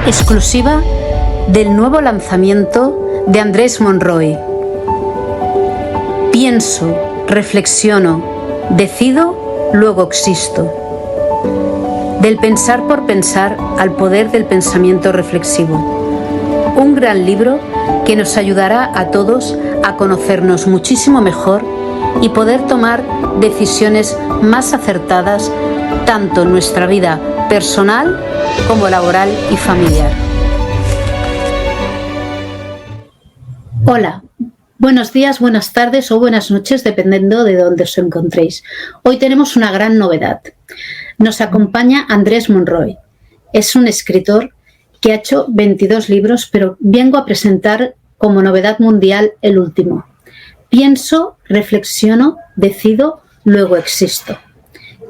Exclusiva del nuevo lanzamiento de Andrés Monroy. Pienso, reflexiono, decido, luego existo. Del pensar por pensar al poder del pensamiento reflexivo. Un gran libro que nos ayudará a todos a conocernos muchísimo mejor y poder tomar decisiones más acertadas tanto en nuestra vida personal como laboral y familiar. Hola, buenos días, buenas tardes o buenas noches, dependiendo de dónde os encontréis. Hoy tenemos una gran novedad. Nos acompaña Andrés Monroy. Es un escritor que ha hecho 22 libros, pero vengo a presentar como novedad mundial el último. Pienso, reflexiono, decido, luego existo.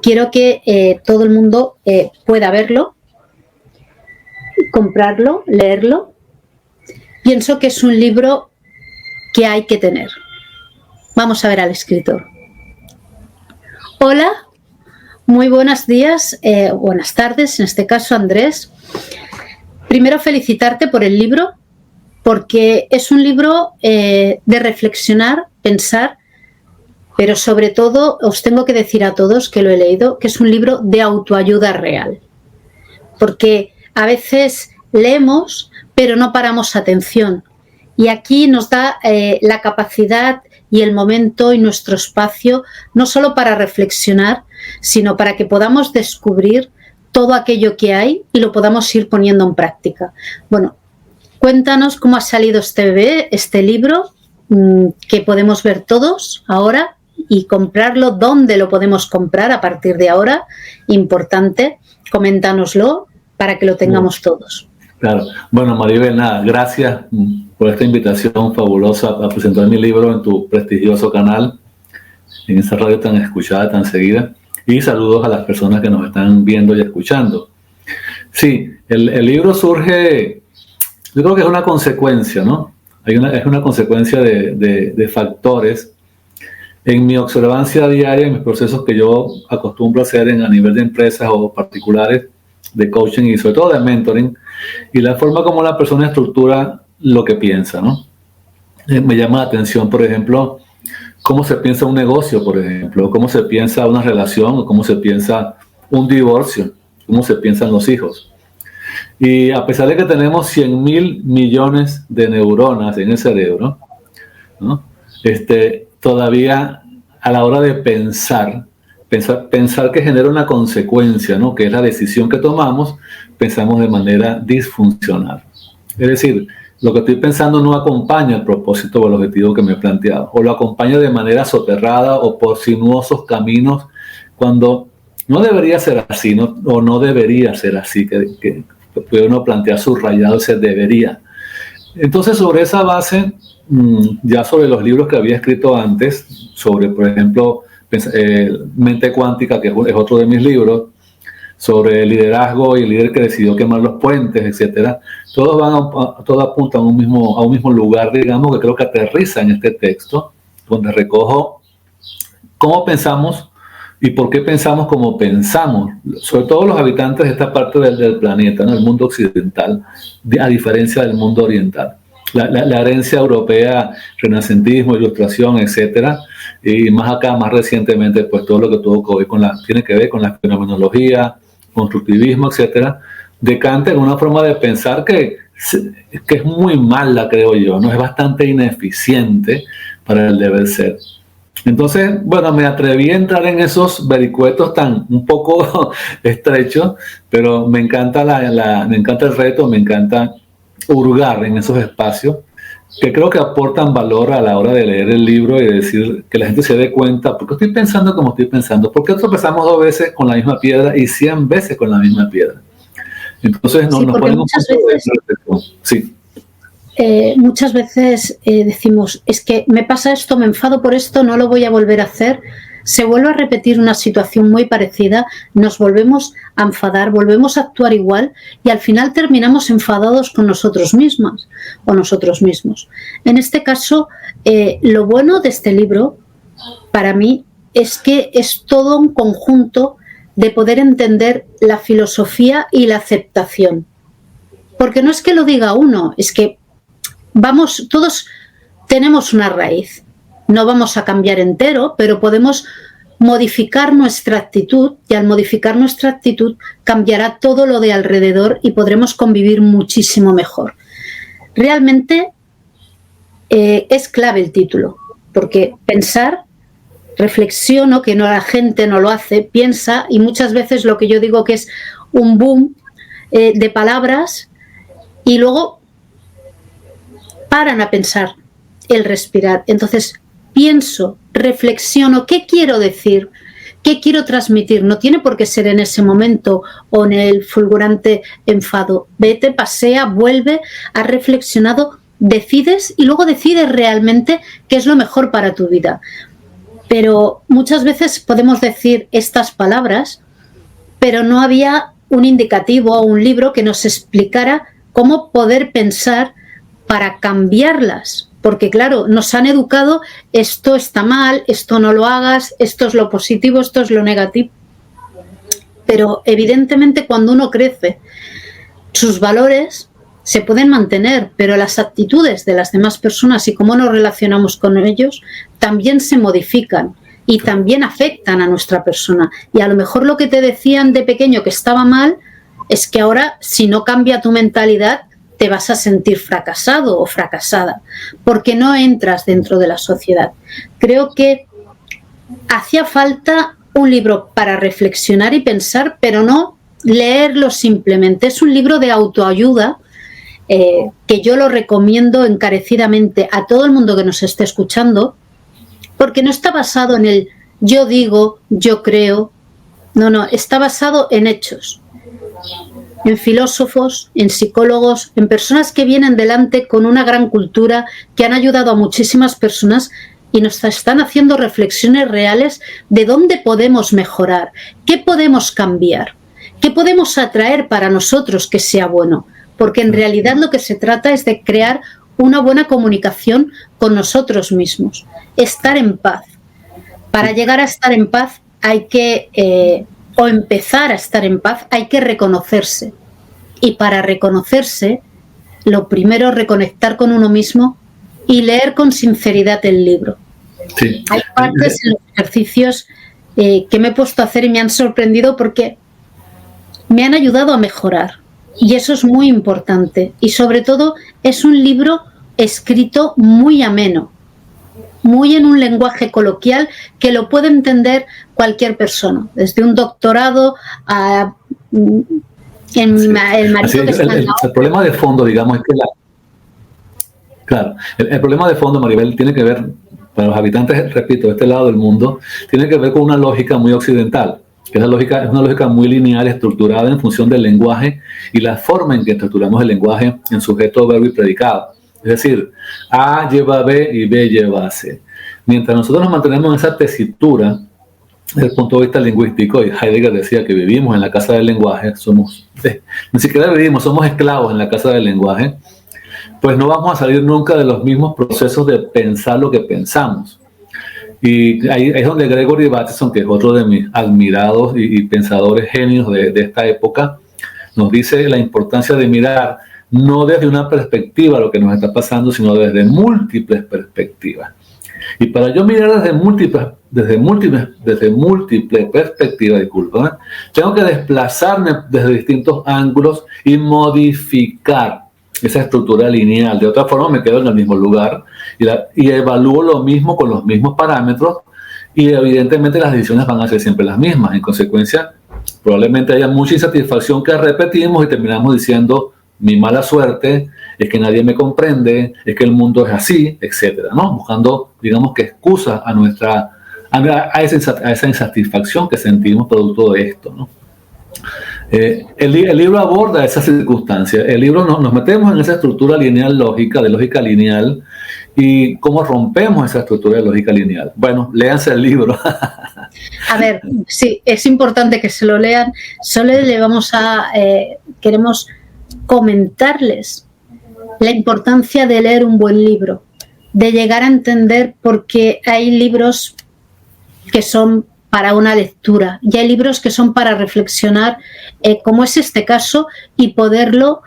Quiero que todo el mundo pueda verlo, comprarlo, leerlo. Pienso que es un libro que hay que tener. Vamos a ver al escritor. Hola, muy buenos días, buenas tardes, en este caso Andrés. Primero felicitarte por el libro, porque es un libro de reflexionar, pensar, pero sobre todo os tengo que decir a todos que lo he leído, que es un libro de autoayuda real. Porque a veces leemos, pero no paramos atención. Y aquí nos da la capacidad y el momento y nuestro espacio, no solo para reflexionar, sino para que podamos descubrir todo aquello que hay y lo podamos ir poniendo en práctica. Bueno, cuéntanos cómo ha salido este libro, que podemos ver todos ahora y comprarlo, dónde lo podemos comprar a partir de ahora. Importante, coméntanoslo para que lo tengamos todos. Claro. Bueno, Maribel, nada, gracias por esta invitación fabulosa a presentar mi libro en tu prestigioso canal, en esa radio tan escuchada, tan seguida. Y saludos a las personas que nos están viendo y escuchando. Sí, el libro surge, yo creo que es una consecuencia, ¿no? Es una consecuencia de factores en mi observancia diaria, en mis procesos que yo acostumbro a hacer a nivel de empresas o particulares, de coaching y sobre todo de mentoring, y la forma como la persona estructura lo que piensa, ¿no? Me llama la atención, por ejemplo, cómo se piensa un negocio, por ejemplo, cómo se piensa una relación, o cómo se piensa un divorcio, cómo se piensan los hijos. Y a pesar de que tenemos 100.000 millones de neuronas en el cerebro, ¿no? Todavía a la hora de pensar que genera una consecuencia, ¿no? Que es la decisión que tomamos, pensamos de manera disfuncional. Es decir, lo que estoy pensando no acompaña el propósito o el objetivo que me he planteado, o lo acompaña de manera soterrada o por sinuosos caminos, cuando no debería ser así, ¿no? O no debería ser así, que puede uno plantear subrayado ese debería. Entonces, sobre esa base, ya sobre los libros que había escrito antes, sobre, por ejemplo, Mente Cuántica, que es otro de mis libros, sobre el liderazgo y el líder que decidió quemar los puentes, etcétera, todo apunta a un mismo lugar, digamos, que creo que aterriza en este texto, donde recojo cómo pensamos y por qué pensamos como pensamos, sobre todo los habitantes de esta parte del planeta, ¿no? El mundo occidental, a diferencia del mundo oriental. La herencia europea, renacentismo, ilustración, etcétera, y más recientemente, pues todo lo que tiene que ver con la fenomenología, constructivismo, etcétera, decanta en una forma de pensar que es muy mala, creo yo, ¿no? Es bastante ineficiente para el deber ser. Entonces, bueno, me atreví a entrar en esos vericuetos tan un poco estrechos, pero me encanta me encanta el reto, me encanta hurgar en esos espacios que creo que aportan valor a la hora de leer el libro y decir que la gente se dé cuenta, ¿por qué estoy pensando como estoy pensando? ¿Por qué tropezamos 2 veces con la misma piedra y 100 veces con la misma piedra? Entonces nos ponemos muchas veces decimos, es que me pasa esto, me enfado por esto, no lo voy a volver a hacer. Se vuelve a repetir una situación muy parecida, nos volvemos a enfadar, volvemos a actuar igual y al final terminamos enfadados con nosotros mismas o nosotros mismos. En este caso, lo bueno de este libro, para mí, es que es todo un conjunto de poder entender la filosofía y la aceptación. Porque no es que lo diga uno, es que todos tenemos una raíz. No vamos a cambiar entero, pero podemos modificar nuestra actitud, y al modificar nuestra actitud cambiará todo lo de alrededor y podremos convivir muchísimo mejor. Realmente es clave el título, porque pensar, reflexiono, que no, la gente no lo hace, piensa, y muchas veces lo que yo digo que es un boom de palabras y luego paran a pensar, el respirar. Entonces pienso, reflexiono, ¿qué quiero decir? ¿Qué quiero transmitir? No tiene por qué ser en ese momento o en el fulgurante enfado. Vete, pasea, vuelve, has reflexionado, decides y luego decides realmente qué es lo mejor para tu vida. Pero muchas veces podemos decir estas palabras, pero no había un indicativo o un libro que nos explicara cómo poder pensar para cambiarlas. Porque claro, nos han educado, esto está mal, esto no lo hagas, esto es lo positivo, esto es lo negativo. Pero evidentemente cuando uno crece, sus valores se pueden mantener, pero las actitudes de las demás personas y cómo nos relacionamos con ellos también se modifican y también afectan a nuestra persona. Y a lo mejor lo que te decían de pequeño que estaba mal, es que ahora si no cambia tu mentalidad, te vas a sentir fracasado o fracasada, porque no entras dentro de la sociedad. Creo que hacía falta un libro para reflexionar y pensar, pero no leerlo simplemente. Es un libro de autoayuda que yo lo recomiendo encarecidamente a todo el mundo que nos esté escuchando, porque no está basado en el yo digo, yo creo, no, está basado en hechos, en filósofos, en psicólogos, en personas que vienen delante con una gran cultura, que han ayudado a muchísimas personas y nos están haciendo reflexiones reales de dónde podemos mejorar, qué podemos cambiar, qué podemos atraer para nosotros que sea bueno, porque en realidad lo que se trata es de crear una buena comunicación con nosotros mismos, estar en paz. Para llegar a estar en paz hay que... o empezar a estar en paz, hay que reconocerse. Y para reconocerse, lo primero es reconectar con uno mismo y leer con sinceridad el libro. Sí. Hay partes en los ejercicios que me he puesto a hacer y me han sorprendido porque me han ayudado a mejorar. Y eso es muy importante. Y sobre todo es un libro escrito muy ameno, muy en un lenguaje coloquial que lo puede entender cualquier persona, desde un doctorado a el marido que está en la el problema de fondo, digamos, es que el problema de fondo, Maribel, tiene que ver, para los habitantes, repito, de este lado del mundo, tiene que ver con una lógica muy occidental, que esa lógica es una lógica muy lineal, estructurada en función del lenguaje y la forma en que estructuramos el lenguaje en sujeto, verbo y predicado. Es decir, A lleva a B y B lleva a C. Mientras nosotros nos mantenemos en esa tesitura, desde el punto de vista lingüístico, y Heidegger decía que vivimos en la casa del lenguaje, ni siquiera vivimos, somos esclavos en la casa del lenguaje, pues no vamos a salir nunca de los mismos procesos de pensar lo que pensamos. Y ahí es donde Gregory Bateson, que es otro de mis admirados y pensadores genios de esta época, nos dice la importancia de mirar no desde una perspectiva lo que nos está pasando, sino desde múltiples perspectivas. Y para yo mirar desde múltiples perspectivas, tengo que desplazarme desde distintos ángulos y modificar esa estructura lineal. De otra forma me quedo en el mismo lugar y evalúo lo mismo con los mismos parámetros y evidentemente las decisiones van a ser siempre las mismas. En consecuencia, probablemente haya mucha insatisfacción que repetimos y terminamos diciendo mi mala suerte, es que nadie me comprende, es que el mundo es así, etcétera, ¿no? Buscando, digamos que excusas a esa insatisfacción que sentimos producto de esto, ¿no? El libro aborda esas circunstancias. El libro nos metemos en esa estructura lineal lógica, de lógica lineal, y cómo rompemos esa estructura de lógica lineal. Bueno, léanse el libro. A ver, sí, es importante que se lo lean. Solo le vamos a... queremos comentarles la importancia de leer un buen libro, de llegar a entender, porque hay libros que son para una lectura y hay libros que son para reflexionar, como es este caso, y poderlo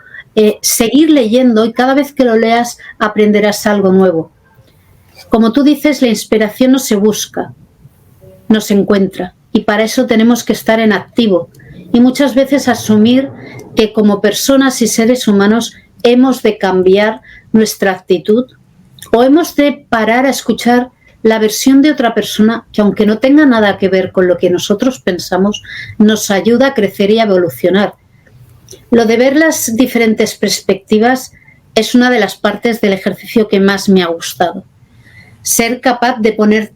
seguir leyendo y cada vez que lo leas aprenderás algo nuevo. Como tú dices, la inspiración no se busca, no se encuentra, y para eso tenemos que estar en activo y muchas veces asumir que como personas y seres humanos hemos de cambiar nuestra actitud o hemos de parar a escuchar la versión de otra persona que, aunque no tenga nada que ver con lo que nosotros pensamos, nos ayuda a crecer y a evolucionar. Lo de ver las diferentes perspectivas es una de las partes del ejercicio que más me ha gustado. Ser capaz de poner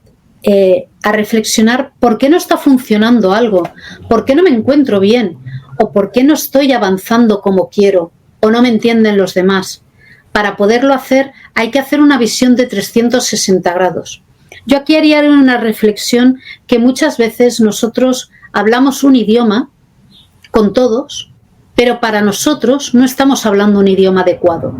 a reflexionar por qué no está funcionando algo, por qué no me encuentro bien o por qué no estoy avanzando como quiero o no me entienden los demás. Para poderlo hacer hay que hacer una visión de 360 grados. Yo aquí haría una reflexión que muchas veces nosotros hablamos un idioma con todos, pero para nosotros no estamos hablando un idioma adecuado.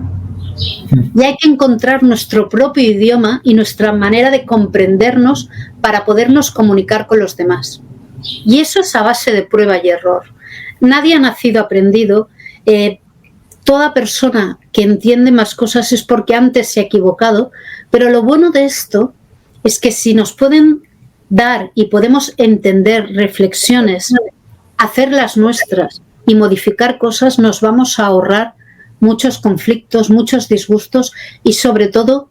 Y hay que encontrar nuestro propio idioma y nuestra manera de comprendernos para podernos comunicar con los demás. Y eso es a base de prueba y error. Nadie ha nacido aprendido. Toda persona que entiende más cosas es porque antes se ha equivocado, pero lo bueno de esto es que si nos pueden dar y podemos entender reflexiones, hacerlas nuestras y modificar cosas, nos vamos a ahorrar muchos conflictos, muchos disgustos y sobre todo,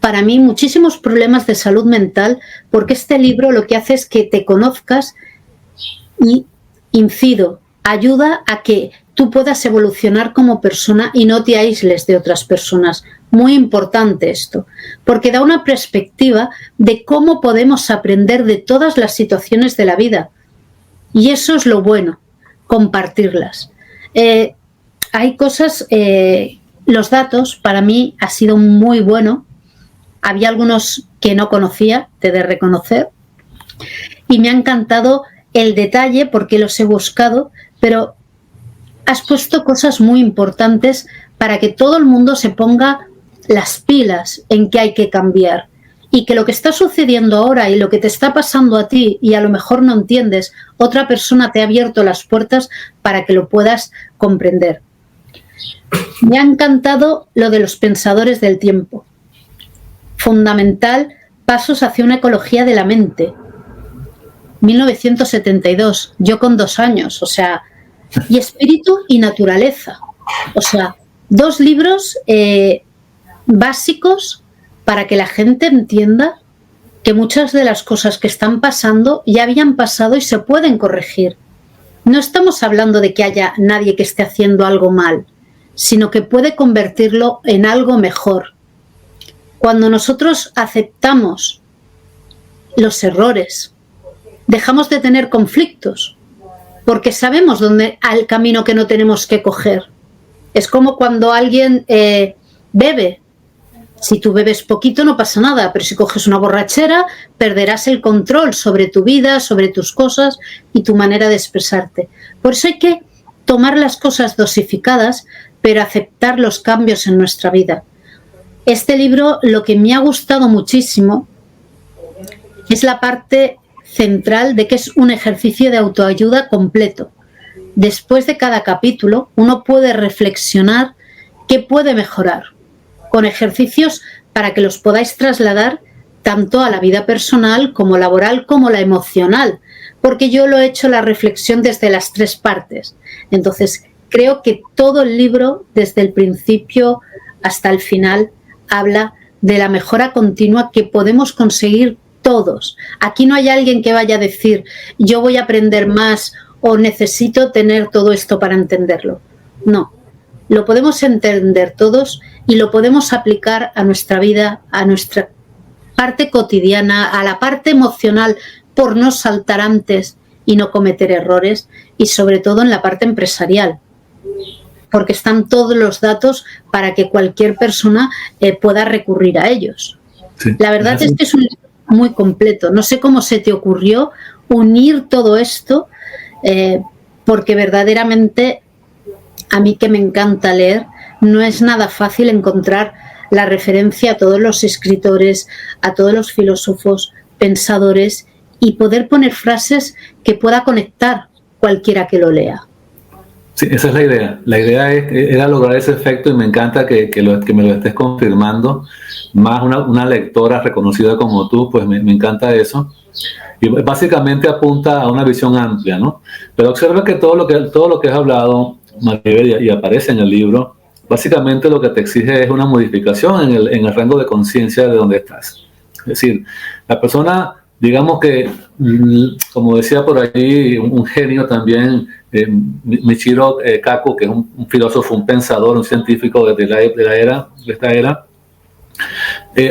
para mí, muchísimos problemas de salud mental, porque este libro lo que hace es que te conozcas y, incido, ayuda a que tú puedas evolucionar como persona y no te aísles de otras personas. Muy importante esto, porque da una perspectiva de cómo podemos aprender de todas las situaciones de la vida. Y eso es lo bueno, compartirlas. Hay cosas, los datos para mí ha sido muy bueno. Había algunos que no conocía, te he de reconocer, y me ha encantado el detalle porque los he buscado, pero has puesto cosas muy importantes para que todo el mundo se ponga las pilas en que hay que cambiar y que lo que está sucediendo ahora y lo que te está pasando a ti y a lo mejor no entiendes, otra persona te ha abierto las puertas para que lo puedas comprender. Me ha encantado lo de los pensadores del tiempo. Fundamental, pasos hacia una ecología de la mente. 1972, yo con 2 años, o sea, y espíritu y naturaleza. O sea, 2 libros básicos para que la gente entienda que muchas de las cosas que están pasando ya habían pasado y se pueden corregir. No estamos hablando de que haya nadie que esté haciendo algo mal, sino que puede convertirlo en algo mejor. Cuando nosotros aceptamos los errores, dejamos de tener conflictos, porque sabemos dónde al camino que no tenemos que coger. Es como cuando alguien bebe. Si tú bebes poquito no pasa nada, pero si coges una borrachera perderás el control sobre tu vida, sobre tus cosas y tu manera de expresarte. Por eso hay que tomar las cosas dosificadas, pero aceptar los cambios en nuestra vida. Este libro, lo que me ha gustado muchísimo es la parte central de que es un ejercicio de autoayuda completo. Después de cada capítulo, uno puede reflexionar qué puede mejorar, con ejercicios para que los podáis trasladar tanto a la vida personal como laboral como la emocional, porque yo lo he hecho la reflexión desde las 3 partes. Entonces, creo que todo el libro, desde el principio hasta el final, habla de la mejora continua que podemos conseguir todos. Aquí no hay alguien que vaya a decir, yo voy a aprender más o necesito tener todo esto para entenderlo. No, lo podemos entender todos y lo podemos aplicar a nuestra vida, a nuestra parte cotidiana, a la parte emocional, por no saltar antes y no cometer errores, y sobre todo en la parte empresarial, porque están todos los datos para que cualquier persona pueda recurrir a ellos. Sí, la verdad es que es un libro muy completo. No sé cómo se te ocurrió unir todo esto, porque verdaderamente a mí, que me encanta leer, no es nada fácil encontrar la referencia a todos los escritores, a todos los filósofos, pensadores, y poder poner frases que pueda conectar cualquiera que lo lea. Sí, esa es la idea. La idea era lograr ese efecto y me encanta que me lo estés confirmando. Más una lectora reconocida como tú, pues me encanta eso. Y básicamente apunta a una visión amplia, ¿no? Pero observa que todo lo que has hablado, Maribel, y aparece en el libro, básicamente lo que te exige es una modificación en el rango de conciencia de donde estás. Es decir, la persona, digamos que, como decía por ahí un genio también, Michiro Kaku, que es un filósofo, un pensador, un científico de esta era,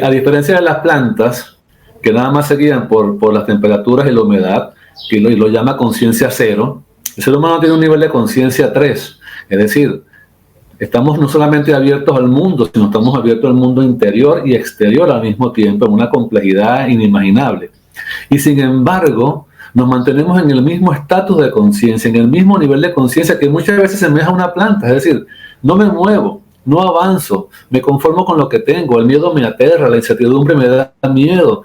a diferencia de las plantas, que nada más se guían por las temperaturas y la humedad, y lo llama conciencia cero, el ser humano tiene un nivel de conciencia 3, es decir, estamos no solamente abiertos al mundo, sino estamos abiertos al mundo interior y exterior al mismo tiempo, en una complejidad inimaginable. Y sin embargo, nos mantenemos en el mismo estatus de conciencia, en el mismo nivel de conciencia que muchas veces semeja a una planta, es decir, no me muevo, no avanzo, me conformo con lo que tengo, el miedo me aterra, la incertidumbre me da miedo.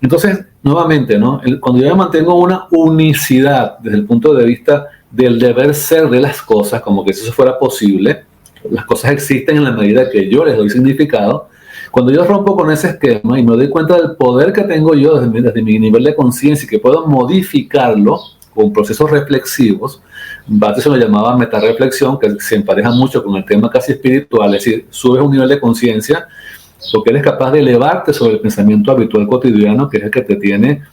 Entonces, nuevamente, ¿no? Cuando yo me mantengo una unicidad desde el punto de vista del deber ser de las cosas, como que si eso fuera posible, las cosas existen en la medida que yo les doy significado. Cuando yo rompo con ese esquema y me doy cuenta del poder que tengo yo desde mi nivel de conciencia y que puedo modificarlo con procesos reflexivos, Bate se lo llamaba metarreflexión, que se empareja mucho con el tema casi espiritual, es decir, subes un nivel de conciencia porque eres capaz de elevarte sobre el pensamiento habitual cotidiano, que es el que te tiene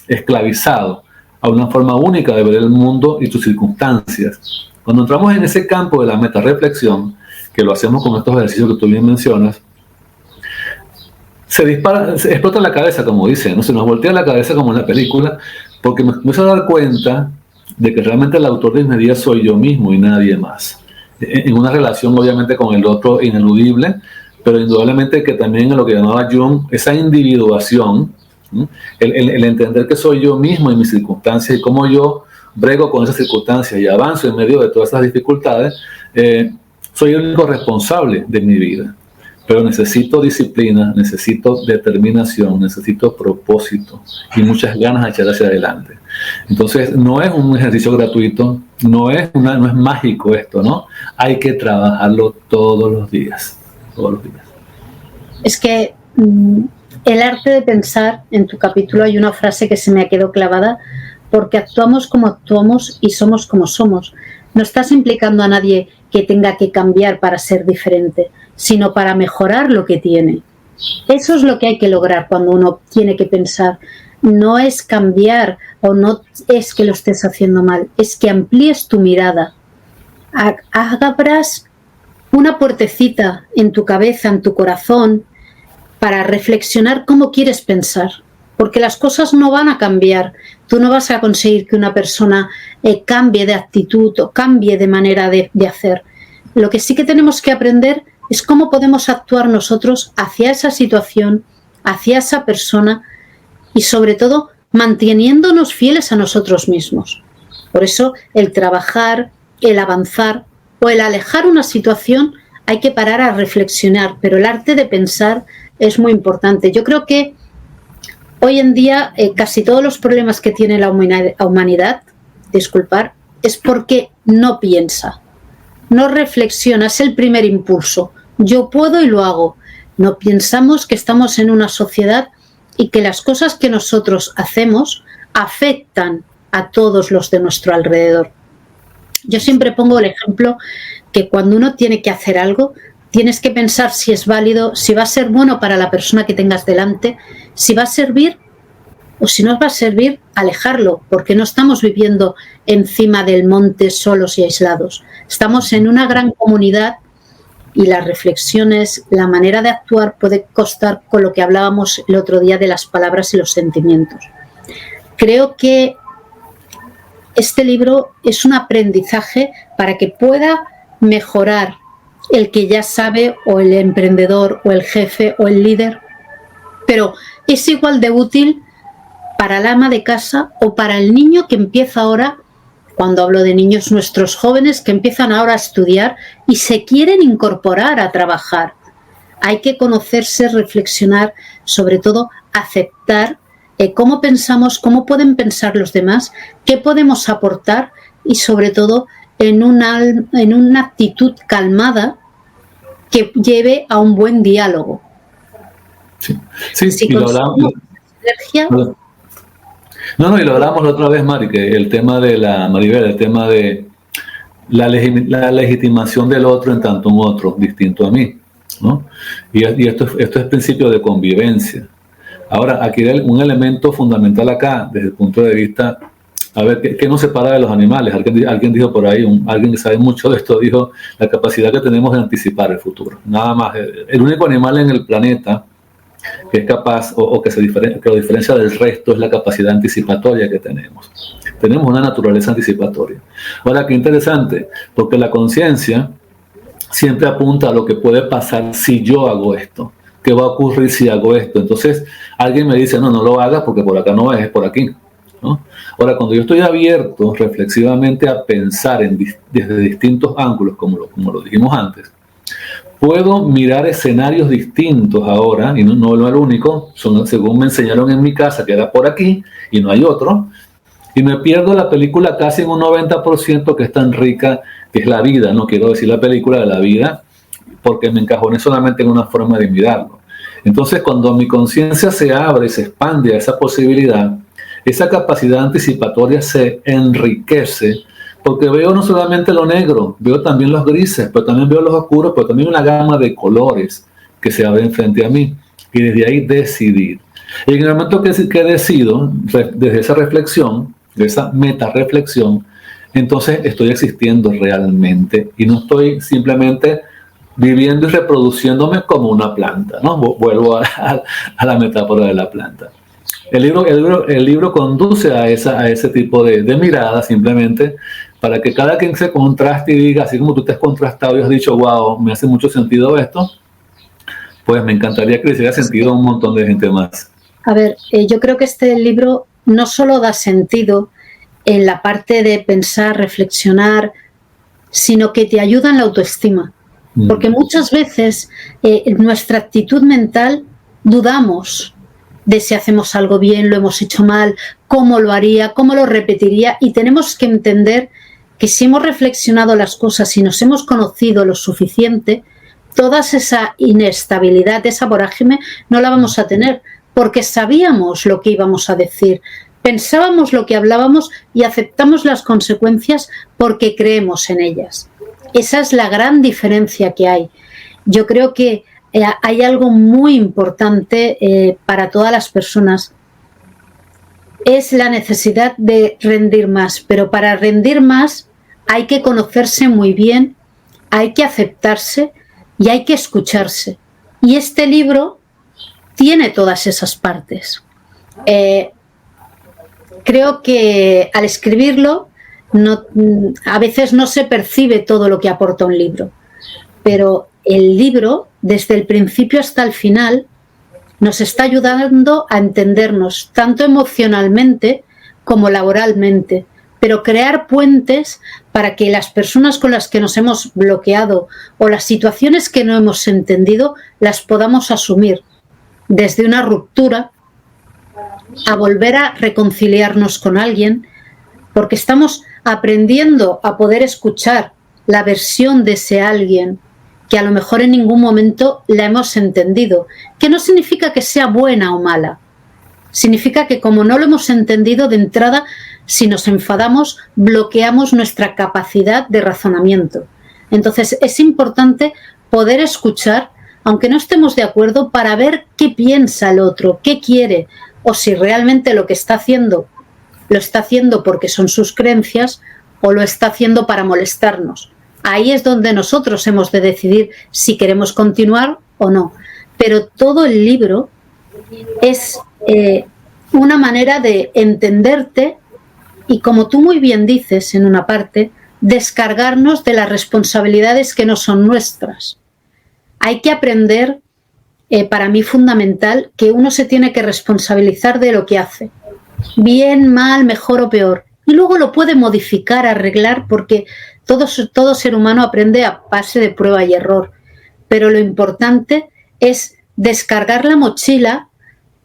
esclavizado a una forma única de ver el mundo y tus circunstancias. Cuando entramos en ese campo de la metarreflexión, que lo hacemos con estos ejercicios que tú bien mencionas, se explota la cabeza, como dicen, ¿no? Se nos voltea la cabeza como en la película, porque me empiezo a dar cuenta de que realmente el autor de mi vida soy yo mismo y nadie más. En una relación, obviamente, con el otro ineludible, pero indudablemente que también en lo que llamaba Jung, esa individuación, el entender que soy yo mismo y mis circunstancias y cómo yo brego con esas circunstancias y avanzo en medio de todas esas dificultades, soy el único responsable de mi vida. Pero necesito disciplina, necesito determinación, necesito propósito y muchas ganas de echar hacia adelante. Entonces, no es un ejercicio gratuito, no es mágico esto, ¿no? Hay que trabajarlo todos los días, todos los días. Es que el arte de pensar, en tu capítulo hay una frase que se me ha quedado clavada, porque actuamos como actuamos y somos como somos. No estás implicando a nadie que tenga que cambiar para ser diferente, sino para mejorar lo que tiene. Eso es lo que hay que lograr cuando uno tiene que pensar. No es cambiar o no es que lo estés haciendo mal, es que amplíes tu mirada. Abras una puertecita en tu cabeza, en tu corazón, para reflexionar cómo quieres pensar. Porque las cosas no van a cambiar. Tú no vas a conseguir que una persona cambie de actitud o cambie de manera de hacer. Lo que sí que tenemos que aprender es cómo podemos actuar nosotros hacia esa situación, hacia esa persona y sobre todo manteniéndonos fieles a nosotros mismos. Por eso el trabajar, el avanzar o el alejar una situación hay que parar a reflexionar, pero el arte de pensar es muy importante. Yo creo que hoy en día casi todos los problemas que tiene la humanidad, es porque no piensa, no reflexiona, es el primer impulso. Yo puedo y lo hago. No pensamos que estamos en una sociedad y que las cosas que nosotros hacemos afectan a todos los de nuestro alrededor. Yo siempre pongo el ejemplo que cuando uno tiene que hacer algo, tienes que pensar si es válido, si va a ser bueno para la persona que tengas delante, si va a servir o si no va a servir, alejarlo, porque no estamos viviendo encima del monte solos y aislados. Estamos en una gran comunidad y las reflexiones, la manera de actuar puede costar con lo que hablábamos el otro día de las palabras y los sentimientos. Creo que este libro es un aprendizaje para que pueda mejorar el que ya sabe o el emprendedor o el jefe o el líder, pero es igual de útil para el ama de casa o para el niño que empieza ahora. Cuando hablo de niños, nuestros jóvenes que empiezan ahora a estudiar y se quieren incorporar a trabajar. Hay que conocerse, reflexionar, sobre todo aceptar cómo pensamos, cómo pueden pensar los demás, qué podemos aportar y sobre todo en una actitud calmada que lleve a un buen diálogo. Sí, Si y lo hablamos. Y lo hablamos la otra vez, Mari, que el tema de Maribel, el tema de la legitimación del otro en tanto un otro distinto a mí, ¿no? Y esto es principio de convivencia. Ahora, aquí hay un elemento fundamental acá, desde el punto de vista, a ver, ¿qué nos separa de los animales? Alguien dijo por ahí, alguien que sabe mucho de esto, dijo la capacidad que tenemos de anticipar el futuro. Nada más. El único animal en el planeta que es capaz, que lo diferencia del resto, es la capacidad anticipatoria que tenemos. Tenemos una naturaleza anticipatoria. Ahora, qué interesante, porque la conciencia siempre apunta a lo que puede pasar si yo hago esto. ¿Qué va a ocurrir si hago esto? Entonces, alguien me dice, no lo hagas porque por acá no es por aquí, ¿no? Ahora, cuando yo estoy abierto reflexivamente a pensar desde distintos ángulos, como lo dijimos antes, puedo mirar escenarios distintos ahora, y no es lo único, según me enseñaron en mi casa, que era por aquí, y no hay otro, y me pierdo la película casi en un 90% que es tan rica, que es la vida, no quiero decir la película de la vida, porque me encajoné solamente en una forma de mirarlo. Entonces, cuando mi conciencia se abre y se expande a esa posibilidad, esa capacidad anticipatoria se enriquece, porque veo no solamente lo negro, veo también los grises, pero también veo los oscuros, pero también una gama de colores que se abren frente a mí. Y desde ahí decidir. Y en el momento que decido, desde esa reflexión, de esa meta-reflexión, entonces estoy existiendo realmente y no estoy simplemente viviendo y reproduciéndome como una planta, ¿no? Vuelvo a la metáfora de la planta. El libro conduce a ese tipo de mirada, simplemente para que cada quien se contraste y diga, así como tú te has contrastado y has dicho, wow, me hace mucho sentido esto, pues me encantaría que le hiciera sentido a un montón de gente más. A ver, yo creo que este libro no solo da sentido en la parte de pensar, reflexionar, sino que te ayuda en la autoestima. Porque muchas veces en nuestra actitud mental dudamos de si hacemos algo bien, lo hemos hecho mal, cómo lo haría, cómo lo repetiría, y tenemos que entender que si hemos reflexionado las cosas y nos hemos conocido lo suficiente, toda esa inestabilidad, esa vorágine, no la vamos a tener, porque sabíamos lo que íbamos a decir, pensábamos lo que hablábamos y aceptamos las consecuencias porque creemos en ellas. Esa es la gran diferencia que hay. Yo creo que hay algo muy importante para todas las personas, es la necesidad de rendir más, pero para rendir más hay que conocerse muy bien, hay que aceptarse y hay que escucharse. Y este libro tiene todas esas partes. Creo que al escribirlo a veces no se percibe todo lo que aporta un libro, pero el libro, desde el principio hasta el final, nos está ayudando a entendernos tanto emocionalmente como laboralmente, pero crear puentes para que las personas con las que nos hemos bloqueado o las situaciones que no hemos entendido las podamos asumir, desde una ruptura a volver a reconciliarnos con alguien, porque estamos aprendiendo a poder escuchar la versión de ese alguien que a lo mejor en ningún momento la hemos entendido, que no significa que sea buena o mala, significa que como no lo hemos entendido de entrada, si nos enfadamos, bloqueamos nuestra capacidad de razonamiento. Entonces es importante poder escuchar, aunque no estemos de acuerdo, para ver qué piensa el otro, qué quiere, o si realmente lo que está haciendo lo está haciendo porque son sus creencias o lo está haciendo para molestarnos. Ahí es donde nosotros hemos de decidir si queremos continuar o no. Pero todo el libro es una manera de entenderte y, como tú muy bien dices en una parte, descargarnos de las responsabilidades que no son nuestras. Hay que aprender, para mí fundamental, que uno se tiene que responsabilizar de lo que hace. Bien, mal, mejor o peor. Y luego lo puede modificar, arreglar, porque todo ser humano aprende a base de prueba y error. Pero lo importante es descargar la mochila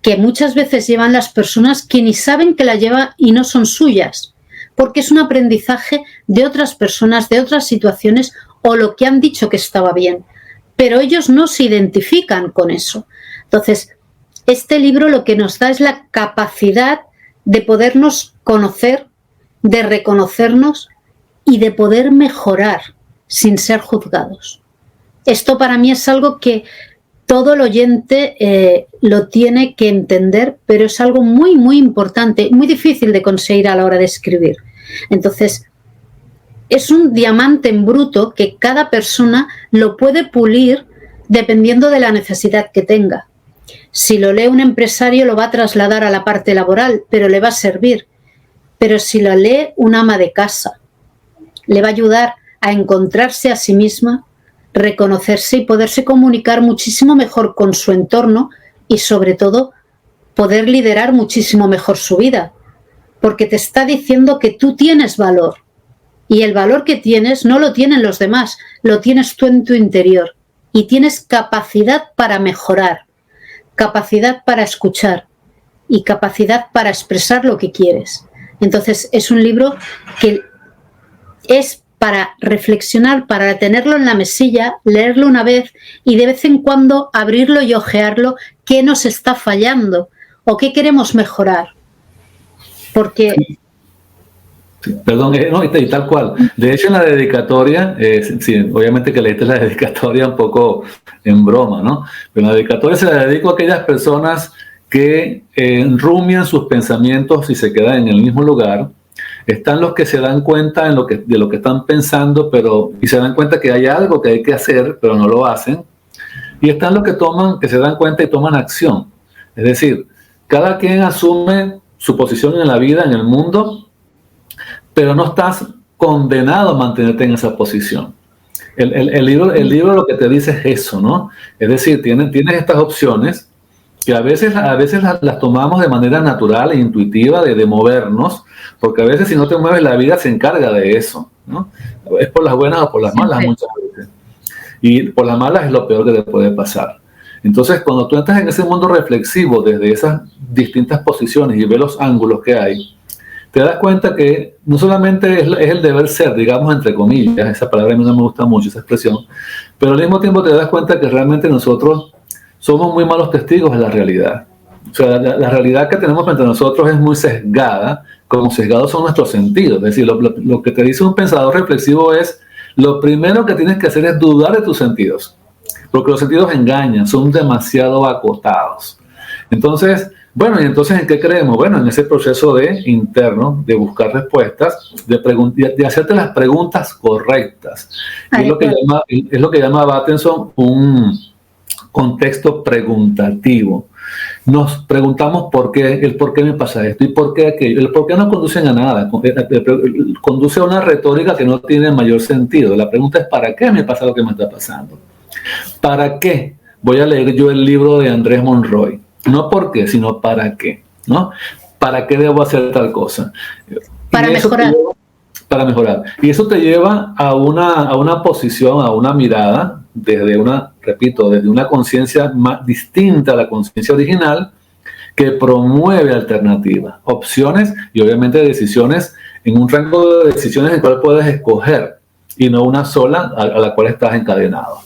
que muchas veces llevan las personas que ni saben que la llevan y no son suyas. porque es un aprendizaje de otras personas, de otras situaciones o lo que han dicho que estaba bien, pero ellos no se identifican con eso. Entonces, este libro lo que nos da es la capacidad de podernos conocer, de reconocernos y de poder mejorar sin ser juzgados. Esto para mí es algo que todo el oyente lo tiene que entender, pero es algo muy, muy importante, muy difícil de conseguir a la hora de escribir. Entonces, es un diamante en bruto que cada persona lo puede pulir dependiendo de la necesidad que tenga. Si lo lee un empresario lo va a trasladar a la parte laboral, pero le va a servir. Pero si lo lee un ama de casa, le va a ayudar a encontrarse a sí misma, reconocerse y poderse comunicar muchísimo mejor con su entorno y sobre todo poder liderar muchísimo mejor su vida, porque te está diciendo que tú tienes valor y el valor que tienes no lo tienen los demás, lo tienes tú en tu interior y tienes capacidad para mejorar, capacidad para escuchar y capacidad para expresar lo que quieres. Entonces es un libro que es para reflexionar, para tenerlo en la mesilla, leerlo una vez y de vez en cuando abrirlo y hojearlo, qué nos está fallando o qué queremos mejorar. Porque... Sí, perdón, no, y tal cual. De hecho, en la dedicatoria, sí, obviamente que leíste la dedicatoria un poco en broma, ¿no? Pero en la dedicatoria se la dedico a aquellas personas que rumian sus pensamientos y se quedan en el mismo lugar. Están los que se dan cuenta de lo que están pensando, y se dan cuenta que hay algo que hay que hacer, pero no lo hacen. Y están los que se dan cuenta y toman acción. Es decir, cada quien asume su posición en la vida, en el mundo, pero no estás condenado a mantenerte en esa posición. El libro lo que te dice es eso, ¿no? Es decir, tienes estas opciones que a veces las tomamos de manera natural e intuitiva de movernos, porque a veces si no te mueves la vida se encarga de eso, ¿no? Es por las buenas o por las malas muchas veces. Y por las malas es lo peor que te puede pasar. Entonces, cuando tú entras en ese mundo reflexivo desde esas distintas posiciones y ves los ángulos que hay, te das cuenta que no solamente es el deber ser, digamos, entre comillas, esa palabra a mí no me gusta mucho, esa expresión, pero al mismo tiempo te das cuenta que realmente nosotros somos muy malos testigos de la realidad. O sea, la realidad que tenemos frente a nosotros es muy sesgada, como sesgados son nuestros sentidos. Es decir, lo que te dice un pensador reflexivo es, lo primero que tienes que hacer es dudar de tus sentidos, porque los sentidos engañan, son demasiado acotados. Entonces, bueno, ¿y entonces en qué creemos? Bueno, en ese proceso interno de buscar respuestas, de hacerte las preguntas correctas. Es lo que llama Bateson un contexto preguntativo. Nos preguntamos por qué me pasa esto y por qué aquello. El por qué no conducen a nada, conduce a una retórica que no tiene mayor sentido. La pregunta es ¿para qué me pasa lo que me está pasando? ¿Para qué voy a leer yo el libro de Andrés Monroy? No por qué, sino para qué, ¿no? ¿Para qué debo hacer tal cosa? Para mejorar. Para mejorar. Y eso te lleva a una posición, a una mirada, desde una conciencia más distinta a la conciencia original, que promueve alternativas, opciones y obviamente decisiones en un rango de decisiones en el cual puedes escoger y no una sola a la cual estás encadenado.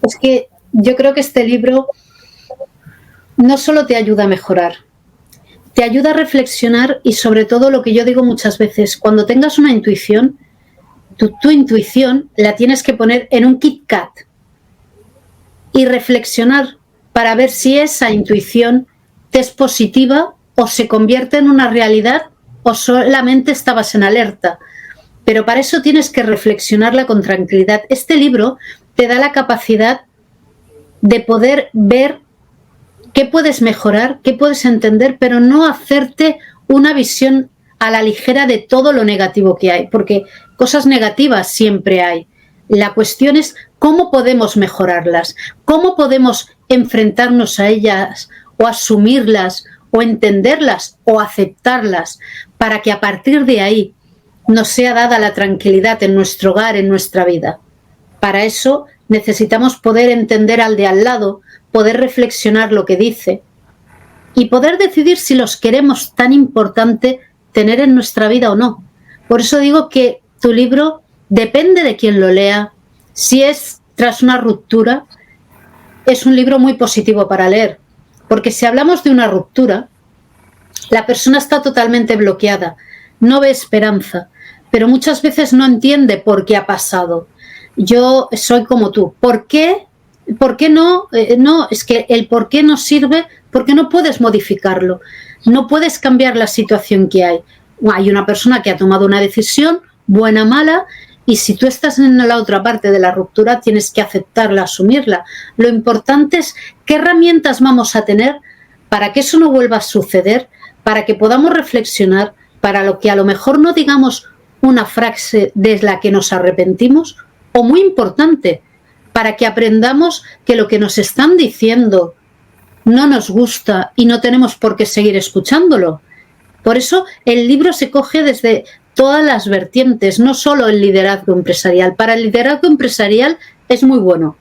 Es que yo creo que este libro no solo te ayuda a mejorar, te ayuda a reflexionar y sobre todo lo que yo digo muchas veces, cuando tengas una intuición, tu intuición la tienes que poner en un Kit Kat y reflexionar para ver si esa intuición te es positiva o se convierte en una realidad o solamente estabas en alerta. Pero para eso tienes que reflexionarla con tranquilidad. Este libro te da la capacidad de poder ver qué puedes mejorar, qué puedes entender, pero no hacerte una visión a la ligera de todo lo negativo que hay, porque cosas negativas siempre hay. La cuestión es cómo podemos mejorarlas, cómo podemos enfrentarnos a ellas o asumirlas o entenderlas o aceptarlas para que a partir de ahí nos sea dada la tranquilidad en nuestro hogar, en nuestra vida. Para eso necesitamos poder entender al de al lado, poder reflexionar lo que dice y poder decidir si los queremos tan importante tener en nuestra vida o no. Por eso digo que tu libro depende de quien lo lea. Si es tras una ruptura, es un libro muy positivo para leer, porque si hablamos de una ruptura, la persona está totalmente bloqueada, no ve esperanza, pero muchas veces no entiende por qué ha pasado. Yo soy como tú. ¿Por qué? ¿Por qué no? No, es que el por qué no sirve porque no puedes modificarlo. No puedes cambiar la situación que hay. Hay una persona que ha tomado una decisión, buena, mala, y si tú estás en la otra parte de la ruptura, tienes que aceptarla, asumirla. Lo importante es qué herramientas vamos a tener para que eso no vuelva a suceder, para que podamos reflexionar, para lo que a lo mejor no digamos una frase de la que nos arrepentimos, o muy importante, para que aprendamos que lo que nos están diciendo no nos gusta y no tenemos por qué seguir escuchándolo. Por eso el libro se coge desde todas las vertientes, no solo el liderazgo empresarial. Para el liderazgo empresarial es muy bueno,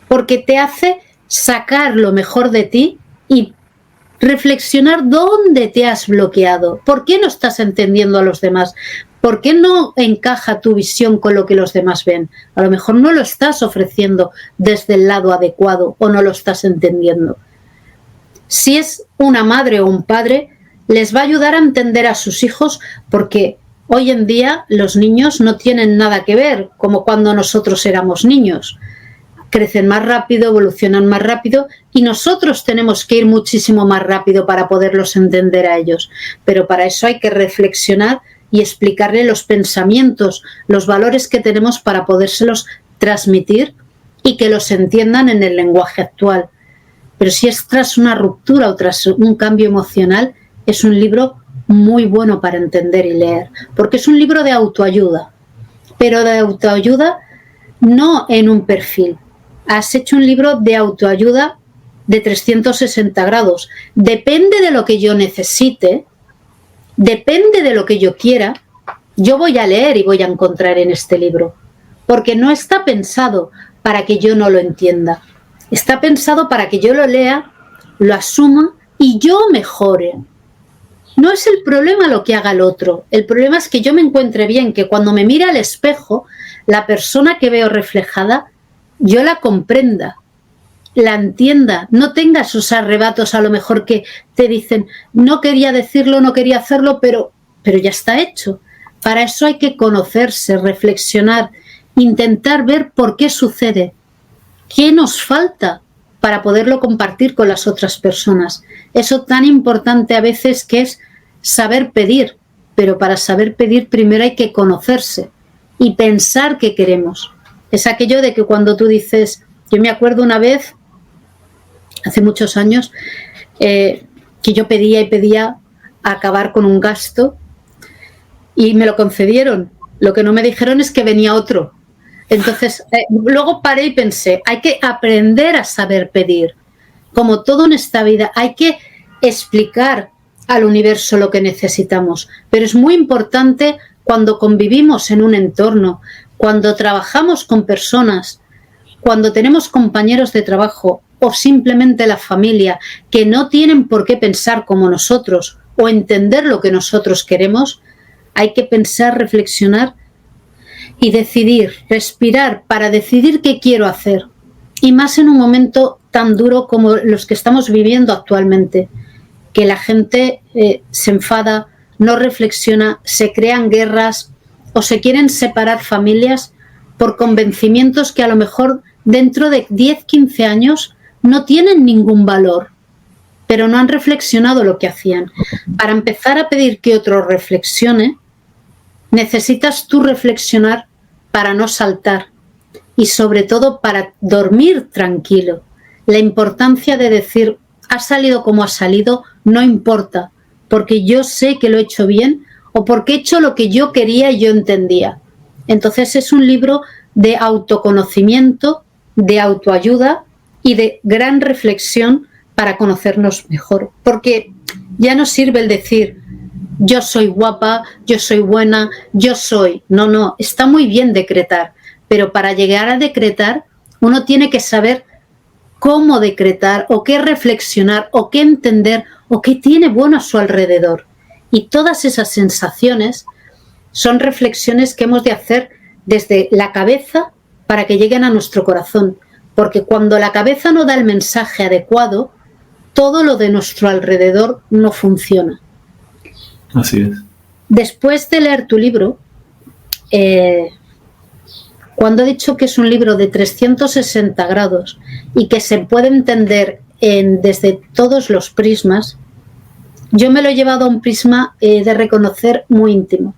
porque te hace sacar lo mejor de ti y reflexionar dónde te has bloqueado, por qué no estás entendiendo a los demás, por qué no encaja tu visión con lo que los demás ven. A lo mejor no lo estás ofreciendo desde el lado adecuado o no lo estás entendiendo. Si es una madre o un padre, les va a ayudar a entender a sus hijos, porque hoy en día los niños no tienen nada que ver como cuando nosotros éramos niños. Crecen más rápido, evolucionan más rápido y nosotros tenemos que ir muchísimo más rápido para poderlos entender a ellos. Pero para eso hay que reflexionar y explicarle los pensamientos, los valores que tenemos para podérselos transmitir y que los entiendan en el lenguaje actual. Pero si es tras una ruptura o tras un cambio emocional, es un libro muy bueno para entender y leer, porque es un libro de autoayuda, pero de autoayuda no en un perfil. Has hecho un libro de autoayuda de 360 grados. Depende de lo que yo necesite, depende de lo que yo quiera, yo voy a leer y voy a encontrar en este libro, porque no está pensado para que yo no lo entienda. Está pensado para que yo lo lea, lo asuma y yo mejore. No es el problema lo que haga el otro. El problema es que yo me encuentre bien, que cuando me mire al espejo, la persona que veo reflejada, yo la comprenda, la entienda, no tenga esos arrebatos a lo mejor que te dicen, no quería decirlo, no quería hacerlo, pero ya está hecho. Para eso hay que conocerse, reflexionar, intentar ver por qué sucede, qué nos falta para poderlo compartir con las otras personas. Eso tan importante a veces que es saber pedir, pero para saber pedir primero hay que conocerse y pensar qué queremos. Es aquello de que cuando tú dices, yo me acuerdo una vez, hace muchos años, que yo pedía y pedía acabar con un gasto y me lo concedieron. Lo que no me dijeron es que venía otro. Entonces, luego paré y pensé, hay que aprender a saber pedir. Como todo en esta vida, hay que explicar al universo lo que necesitamos. Pero es muy importante cuando convivimos en un entorno, cuando trabajamos con personas, cuando tenemos compañeros de trabajo o simplemente la familia que no tienen por qué pensar como nosotros o entender lo que nosotros queremos, hay que pensar, reflexionar y decidir, respirar para decidir qué quiero hacer. Y más en un momento tan duro como los que estamos viviendo actualmente, que la gente se enfada, no reflexiona, se crean guerras o se quieren separar familias por convencimientos que a lo mejor dentro de 10, 15 años no tienen ningún valor, pero no han reflexionado lo que hacían. Para empezar a pedir que otro reflexione, necesitas tú reflexionar para no saltar y sobre todo para dormir tranquilo. La importancia de decir, ha salido como ha salido, no importa, porque yo sé que lo he hecho bien o porque he hecho lo que yo quería y yo entendía. Entonces es un libro de autoconocimiento, de autoayuda y de gran reflexión para conocernos mejor. Porque ya no sirve el decir, yo soy guapa, yo soy buena, yo soy. No, está muy bien decretar, pero para llegar a decretar uno tiene que saber cómo decretar o qué reflexionar o qué entender o qué tiene bueno a su alrededor. Y todas esas sensaciones son reflexiones que hemos de hacer desde la cabeza para que lleguen a nuestro corazón. Porque cuando la cabeza no da el mensaje adecuado, todo lo de nuestro alrededor no funciona. Así es. Después de leer tu libro, cuando he dicho que es un libro de 360 grados y que se puede entender desde todos los prismas, yo me lo he llevado a un prisma de reconocer muy íntimo.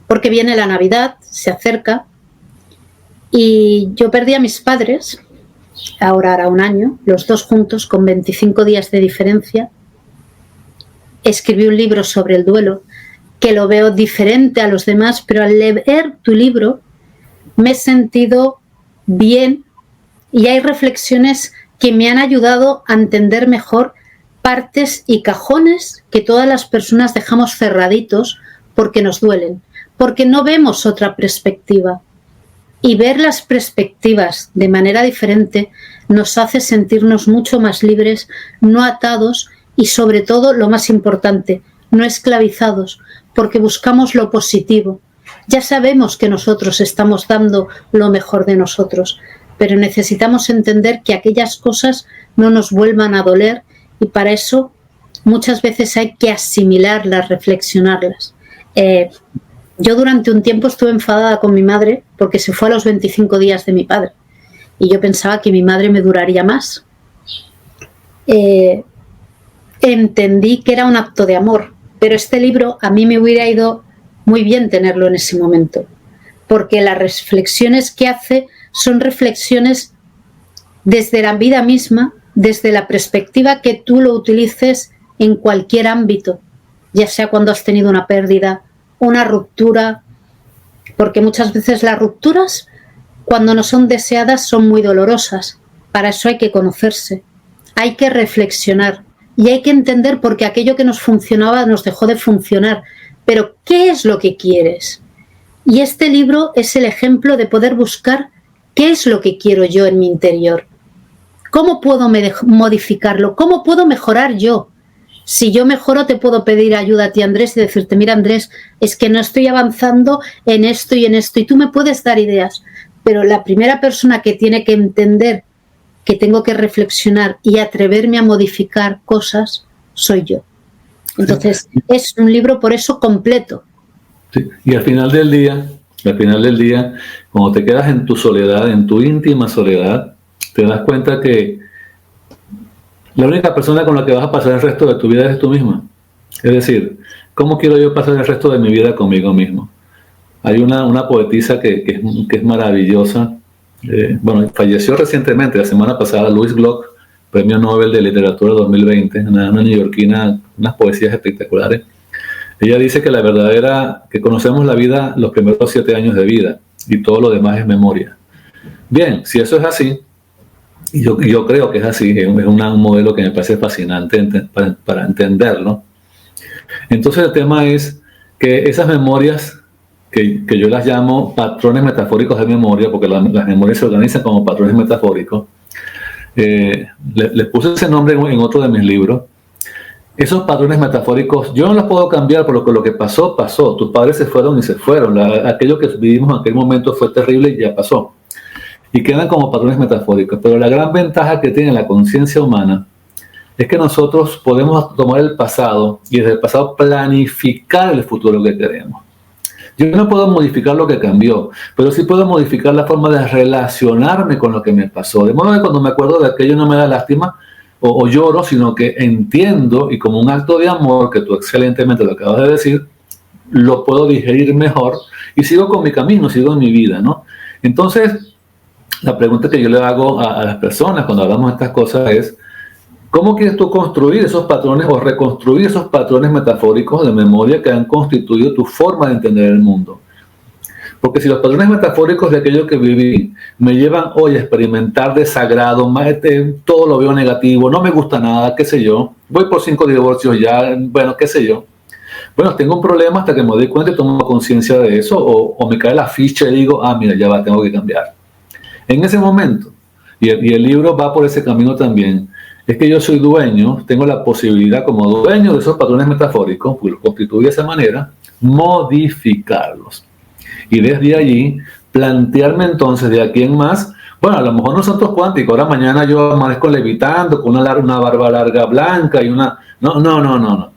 Porque viene la Navidad, se acerca, y yo perdí a mis padres, ahora hará un año, los dos juntos, con 25 días de diferencia. Escribí un libro sobre el duelo, que lo veo diferente a los demás, pero al leer tu libro me he sentido bien y hay reflexiones que me han ayudado a entender mejor partes y cajones que todas las personas dejamos cerraditos porque nos duelen, porque no vemos otra perspectiva. Y ver las perspectivas de manera diferente nos hace sentirnos mucho más libres, no atados y sobre todo, lo más importante, no esclavizados, porque buscamos lo positivo. Ya sabemos que nosotros estamos dando lo mejor de nosotros, pero necesitamos entender que aquellas cosas no nos vuelvan a doler y para eso muchas veces hay que asimilarlas, reflexionarlas. Yo durante un tiempo estuve enfadada con mi madre porque se fue a los 25 días de mi padre y yo pensaba que mi madre me duraría más. Entendí que era un acto de amor, pero este libro a mí me hubiera ido muy bien tenerlo en ese momento, porque las reflexiones que hace son reflexiones desde la vida misma, desde la perspectiva que tú lo utilices en cualquier ámbito, ya sea cuando has tenido una pérdida, una ruptura, porque muchas veces las rupturas, cuando no son deseadas, son muy dolorosas. Para eso hay que conocerse, hay que reflexionar y hay que entender por qué aquello que nos funcionaba nos dejó de funcionar. Pero, ¿qué es lo que quieres? Y este libro es el ejemplo de poder buscar qué es lo que quiero yo en mi interior. ¿Cómo puedo modificarlo? ¿Cómo puedo mejorar yo? Si yo mejoro, te puedo pedir ayuda a ti, Andrés, y decirte, mira, Andrés, es que no estoy avanzando en esto, y tú me puedes dar ideas. Pero la primera persona que tiene que entender que tengo que reflexionar y atreverme a modificar cosas, soy yo. Entonces, es un libro por eso completo. Sí. Y al final del día, cuando te quedas en tu soledad, en tu íntima soledad, te das cuenta que la única persona con la que vas a pasar el resto de tu vida eres tú misma. Es decir, ¿cómo quiero yo pasar el resto de mi vida conmigo mismo? Hay una poetisa que es maravillosa. Falleció recientemente, la semana pasada, Louise Glock, Premio Nobel de Literatura 2020, una neoyorquina, unas poesías espectaculares. Ella dice que que conocemos la vida los primeros 7 años de vida y todo lo demás es memoria. Bien, si eso es así, y yo creo que es así, es un modelo que me parece fascinante para entenderlo. Entonces el tema es que esas memorias, que yo las llamo patrones metafóricos de memoria, porque las memorias se organizan como patrones metafóricos, les puse ese nombre en otro de mis libros. Esos patrones metafóricos, yo no los puedo cambiar porque lo que pasó, pasó. Tus padres se fueron y se fueron. Aquello que vivimos en aquel momento fue terrible y ya pasó. Y quedan como patrones metafóricos. Pero la gran ventaja que tiene la conciencia humana es que nosotros podemos tomar el pasado y desde el pasado planificar el futuro que queremos. Yo no puedo modificar lo que cambió, pero sí puedo modificar la forma de relacionarme con lo que me pasó. De modo que cuando me acuerdo de aquello no me da lástima o lloro, sino que entiendo y como un acto de amor, que tú excelentemente lo acabas de decir, lo puedo digerir mejor y sigo con mi camino, sigo en mi vida, ¿no? Entonces, la pregunta que yo le hago a las personas cuando hablamos de estas cosas es, ¿cómo quieres tú construir esos patrones o reconstruir esos patrones metafóricos de memoria que han constituido tu forma de entender el mundo? Porque si los patrones metafóricos de aquello que viví me llevan hoy a experimentar desagrado, todo lo veo negativo, no me gusta nada, qué sé yo, voy por 5 divorcios ya, bueno, qué sé yo. Bueno, tengo un problema hasta que me doy cuenta y tomo conciencia de eso, o me cae la ficha y digo, mira, ya va, tengo que cambiar. En ese momento, y el libro va por ese camino también, es que yo soy dueño, tengo la posibilidad como dueño de esos patrones metafóricos, porque los constituye de esa manera, modificarlos. Y desde allí, plantearme entonces de aquí en más, bueno, a lo mejor no son saltos cuánticos, ahora mañana yo amanezco levitando con una barba larga blanca y una... No.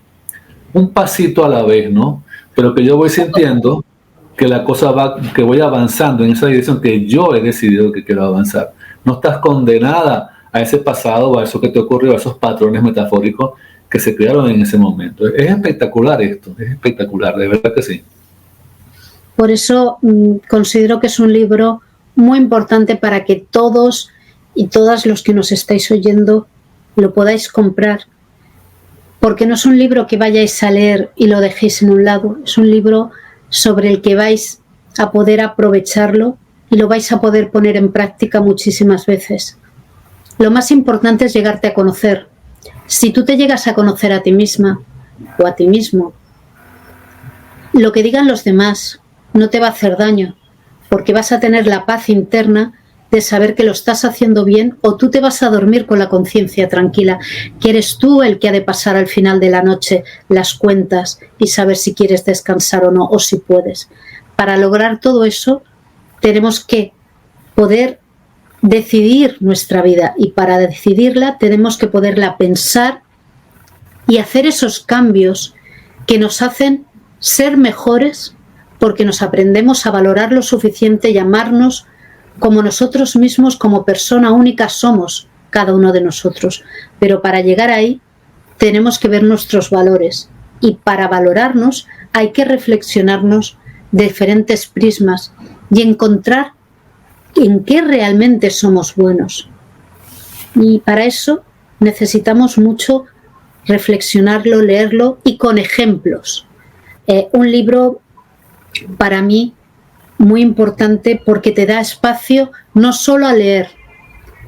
Un pasito a la vez, ¿no? Pero que yo voy sintiendo que la cosa va, que voy avanzando en esa dirección que yo he decidido que quiero avanzar. No estás condenada a ese pasado o a eso que te ocurrió, a esos patrones metafóricos que se crearon en ese momento. Es espectacular esto, es espectacular, de verdad que sí. Por eso considero que es un libro muy importante para que todos y todas los que nos estáis oyendo lo podáis comprar, porque no es un libro que vayáis a leer y lo dejéis en un lado, es un libro sobre el que vais a poder aprovecharlo y lo vais a poder poner en práctica muchísimas veces. Lo más importante es llegarte a conocer. Si tú te llegas a conocer a ti misma o a ti mismo, lo que digan los demás no te va a hacer daño, porque vas a tener la paz interna de saber que lo estás haciendo bien, o tú te vas a dormir con la conciencia tranquila, que eres tú el que ha de pasar al final de la noche las cuentas y saber si quieres descansar o no, o si puedes. Para lograr todo eso, tenemos que poder decidir nuestra vida, y para decidirla tenemos que poderla pensar y hacer esos cambios que nos hacen ser mejores, porque nos aprendemos a valorar lo suficiente y amarnos como nosotros mismos, como persona única somos cada uno de nosotros. Pero para llegar ahí tenemos que ver nuestros valores, y para valorarnos hay que reflexionarnos de diferentes prismas y encontrar en qué realmente somos buenos. Y para eso necesitamos mucho reflexionarlo, leerlo y con ejemplos. Un libro para mí muy importante porque te da espacio no solo a leer,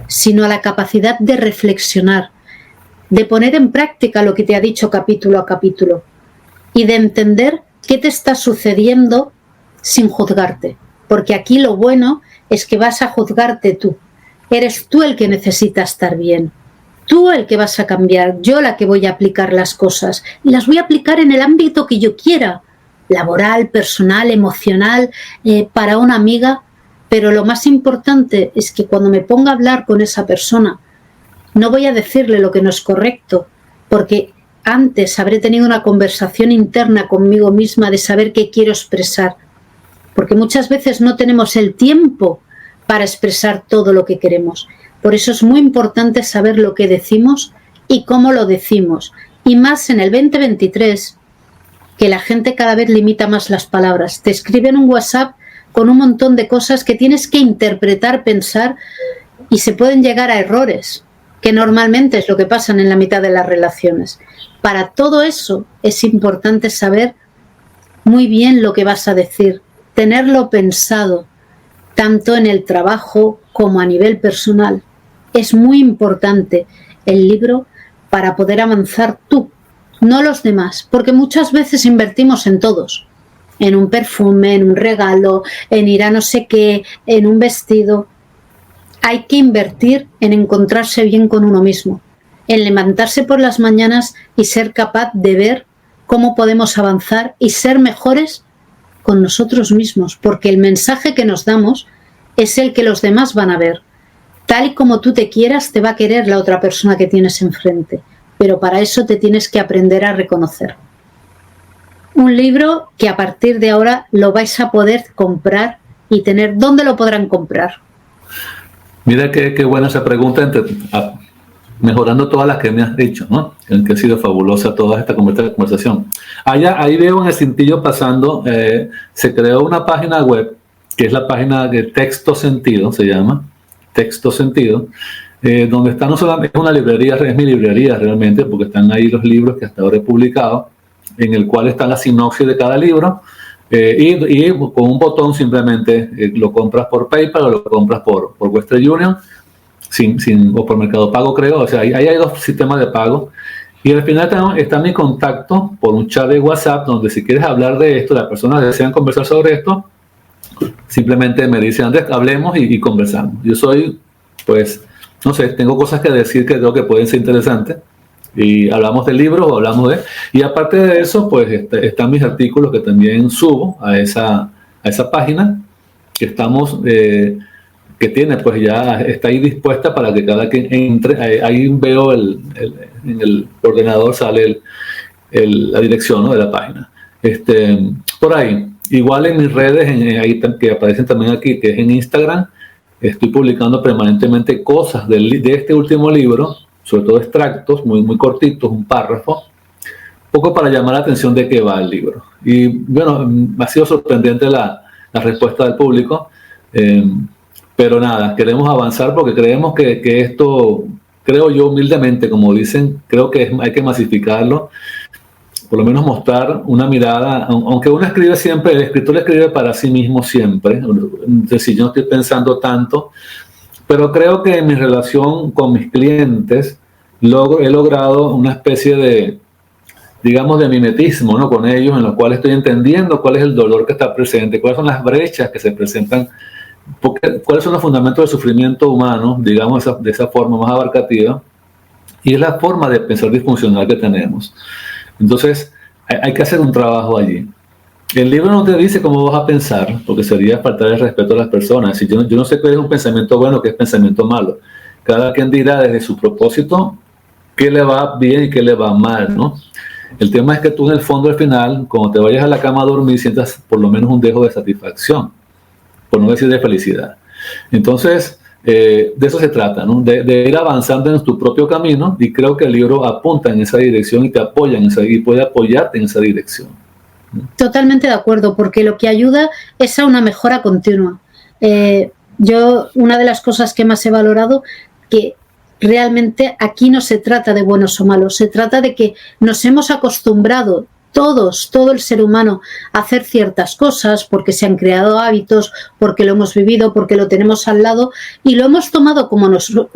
sino a la capacidad de reflexionar, de poner en práctica lo que te ha dicho capítulo a capítulo y de entender qué te está sucediendo sin juzgarte. Porque aquí lo bueno es que vas a juzgarte tú. Eres tú el que necesita estar bien. Tú el que vas a cambiar. Yo la que voy a aplicar las cosas. Y las voy a aplicar en el ámbito que yo quiera. Laboral, personal, emocional, para una amiga. Pero lo más importante es que cuando me ponga a hablar con esa persona, no voy a decirle lo que no es correcto. Porque antes habré tenido una conversación interna conmigo misma de saber qué quiero expresar. Porque muchas veces no tenemos el tiempo para expresar todo lo que queremos. Por eso es muy importante saber lo que decimos y cómo lo decimos. Y más en el 2023, que la gente cada vez limita más las palabras. Te escriben un WhatsApp con un montón de cosas que tienes que interpretar, pensar, y se pueden llegar a errores, que normalmente es lo que pasa en la mitad de las relaciones. Para todo eso es importante saber muy bien lo que vas a decir, tenerlo pensado, tanto en el trabajo como a nivel personal. Es muy importante el libro para poder avanzar tú, no los demás, porque muchas veces invertimos en todos, en un perfume, en un regalo, en ir a no sé qué, en un vestido. Hay que invertir en encontrarse bien con uno mismo, en levantarse por las mañanas y ser capaz de ver cómo podemos avanzar y ser mejores con nosotros mismos, porque el mensaje que nos damos es el que los demás van a ver. Tal y como tú te quieras, te va a querer la otra persona que tienes enfrente, pero para eso te tienes que aprender a reconocer. Un libro que a partir de ahora lo vais a poder comprar y tener. ¿Dónde lo podrán comprar? Mira qué buena esa pregunta, mejorando todas las que me has dicho, ¿no? Que ha sido fabulosa toda esta conversación. Ahí veo en el cintillo pasando, se creó una página web, que es la página de Texto Sentido, se llama, Texto Sentido, donde está no solamente, es una librería, es mi librería realmente, porque están ahí los libros que hasta ahora he publicado, en el cual está la sinopsis de cada libro, y con un botón simplemente lo compras por PayPal o lo compras por Western Union, o por Mercado Pago, creo. O sea, ahí hay dos sistemas de pago. Y al final está mi contacto por un chat de WhatsApp, donde si quieres hablar de esto, las personas desean conversar sobre esto, simplemente me dicen, Andrés, hablemos y conversamos. Yo soy, pues, no sé, tengo cosas que decir que creo que pueden ser interesantes. Y hablamos del libro o hablamos de... Y aparte de eso, pues están mis artículos que también subo a esa página que estamos... que tiene, pues ya está ahí dispuesta para que cada quien entre. Ahí veo en el ordenador sale la dirección, ¿no?, de la página. Por ahí. Igual en mis redes, ahí que aparecen también aquí, que es en Instagram, estoy publicando permanentemente cosas de este último libro, sobre todo extractos muy, muy cortitos, un párrafo, un poco para llamar la atención de qué va el libro. Y bueno, ha sido sorprendente la respuesta del público. Pero nada, queremos avanzar porque creemos que esto, creo yo humildemente, como dicen, creo que hay que masificarlo, por lo menos mostrar una mirada, aunque uno escribe siempre, el escritor escribe para sí mismo siempre, es decir, yo no estoy pensando tanto, pero creo que en mi relación con mis clientes he logrado una especie de, digamos, de mimetismo, ¿no?, con ellos, en los cuales estoy entendiendo cuál es el dolor que está presente, cuáles son las brechas que se presentan, cuáles son los fundamentos del sufrimiento humano, digamos, de esa forma más abarcativa, y es la forma de pensar disfuncional que tenemos. Entonces, hay que hacer un trabajo allí. El libro no te dice cómo vas a pensar, porque sería faltar el respeto a las personas. Si yo no sé qué es un pensamiento bueno, qué es pensamiento malo. Cada quien dirá desde su propósito qué le va bien y qué le va mal, ¿no? El tema es que tú en el fondo, al final, cuando te vayas a la cama a dormir, sientas por lo menos un dejo de satisfacción, por no decir de felicidad. Entonces, de eso se trata, ¿no? De ir avanzando en tu propio camino, y creo que el libro apunta en esa dirección y te apoya y puede apoyarte en esa dirección. Totalmente de acuerdo, porque lo que ayuda es a una mejora continua. Yo, una de las cosas que más he valorado, que realmente aquí no se trata de buenos o malos, se trata de que nos hemos acostumbrado todo el ser humano a hacer ciertas cosas porque se han creado hábitos, porque lo hemos vivido, porque lo tenemos al lado y lo hemos tomado como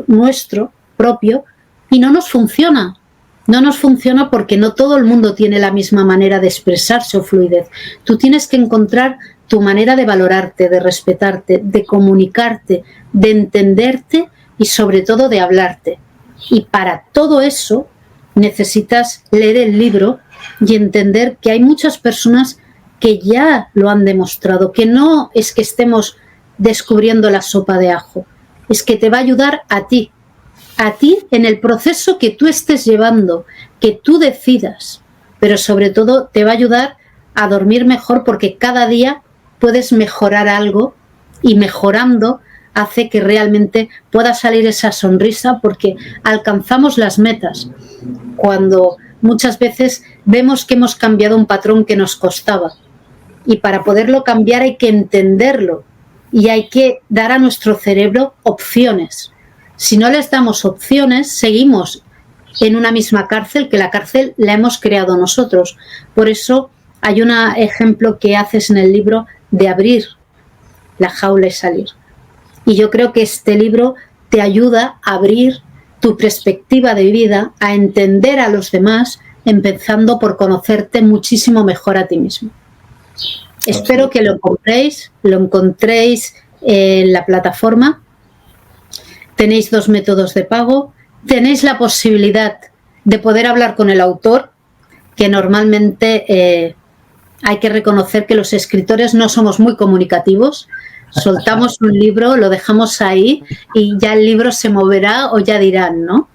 nuestro propio y no nos funciona. No nos funciona porque no todo el mundo tiene la misma manera de expresarse o fluidez. Tú tienes que encontrar tu manera de valorarte, de respetarte, de comunicarte, de entenderte y sobre todo de hablarte. Y para todo eso necesitas leer el libro y entender que hay muchas personas que ya lo han demostrado, que no es que estemos descubriendo la sopa de ajo, es que te va a ayudar a ti en el proceso que tú estés llevando, que tú decidas, pero sobre todo te va a ayudar a dormir mejor porque cada día puedes mejorar algo y mejorando hace que realmente pueda salir esa sonrisa porque alcanzamos las metas. Cuando muchas veces vemos que hemos cambiado un patrón que nos costaba y para poderlo cambiar hay que entenderlo y hay que dar a nuestro cerebro opciones. Si no les damos opciones, seguimos en una misma cárcel, que la cárcel la hemos creado nosotros. Por eso hay un ejemplo que haces en el libro de abrir la jaula y salir. Y yo creo que este libro te ayuda a abrir tu perspectiva de vida, a entender a los demás, empezando por conocerte muchísimo mejor a ti mismo. Espero que lo encontréis en la plataforma. Tenéis 2 métodos de pago. Tenéis la posibilidad de poder hablar con el autor, que normalmente hay que reconocer que los escritores no somos muy comunicativos. Soltamos un libro, lo dejamos ahí y ya el libro se moverá o ya dirán, ¿no?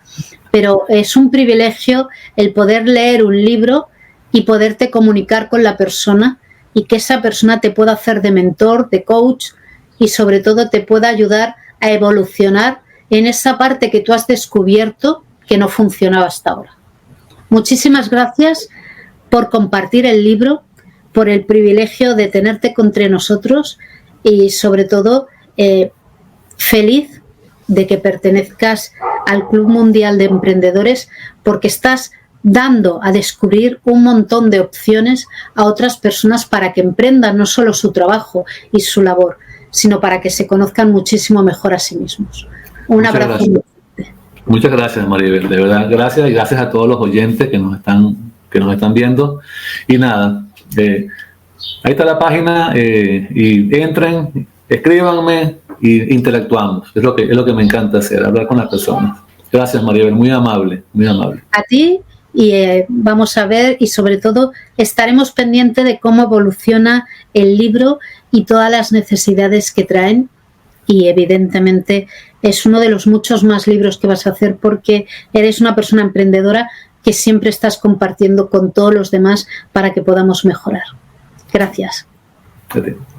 Pero es un privilegio el poder leer un libro y poderte comunicar con la persona y que esa persona te pueda hacer de mentor, de coach y sobre todo te pueda ayudar a evolucionar en esa parte que tú has descubierto que no funcionaba hasta ahora. Muchísimas gracias por compartir el libro, por el privilegio de tenerte entre nosotros y sobre todo feliz de que pertenezcas al Club Mundial de Emprendedores porque estás dando a descubrir un montón de opciones a otras personas para que emprendan no solo su trabajo y su labor, sino para que se conozcan muchísimo mejor a sí mismos. Un abrazo. Muchas gracias, Maribel, de verdad, gracias y gracias a todos los oyentes que nos están viendo. Y nada, ahí está la página y entren, escríbanme, y interactuamos. Es lo que me encanta hacer, hablar con las personas. Gracias, Maribel, muy amable, muy amable. A ti, y vamos a ver, y sobre todo estaremos pendientes de cómo evoluciona el libro y todas las necesidades que traen, y evidentemente es uno de los muchos más libros que vas a hacer porque eres una persona emprendedora que siempre estás compartiendo con todos los demás para que podamos mejorar. Gracias. Gracias.